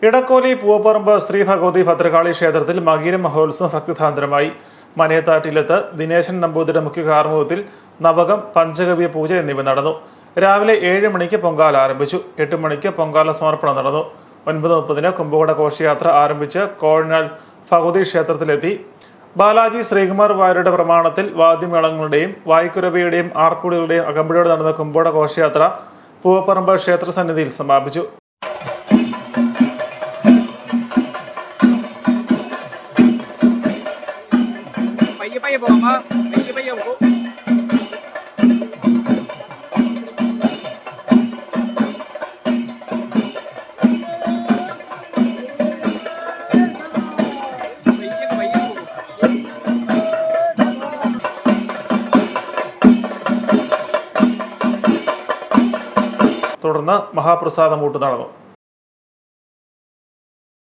ഇടക്കോലി പൂവപ്പറമ്പ് ശ്രീ ഭഗവതി ഭദ്രകാളി ക്ഷേത്രത്തിൽ മകീര മഹോത്സവം ഭക്തിസാന്ദ്രമായി. മനയത്താറ്റിലത്ത് ദിനേശൻ നമ്പൂതിരിയുടെ മുഖ്യ കാർമ്മികത്തിൽ നവകം, പഞ്ചഗവ്യ പൂജ എന്നിവ നടന്നു. രാവിലെ 7 മണിക്ക് പൊങ്കാല ആരംഭിച്ചു. 8 മണിക്ക് പൊങ്കാല സമർപ്പണം നടന്നു. 9:30 കുംഭകോണ ഘോഷയാത്ര ആരംഭിച്ച് കോഴനാൾ ഭഗവതി ക്ഷേത്രത്തിലെത്തി. ബാലാജി ശ്രീകുമാർ വാര്യരുടെ പ്രമാണത്തിൽ വാദ്യമേളങ്ങളുടെയും വായ്ക്കുരവയുടെയും ആർപ്പുടികളുടെയും അകമ്പടിയോടെ നടന്ന കുംഭകോണ ഘോഷയാത്ര പൂവപ്പറമ്പ് ക്ഷേത്ര സന്നിധിയിൽ സമാപിച്ചു. തുടർന്ന് മഹാപ്രസാദം ഊട്ട് നടന്നു.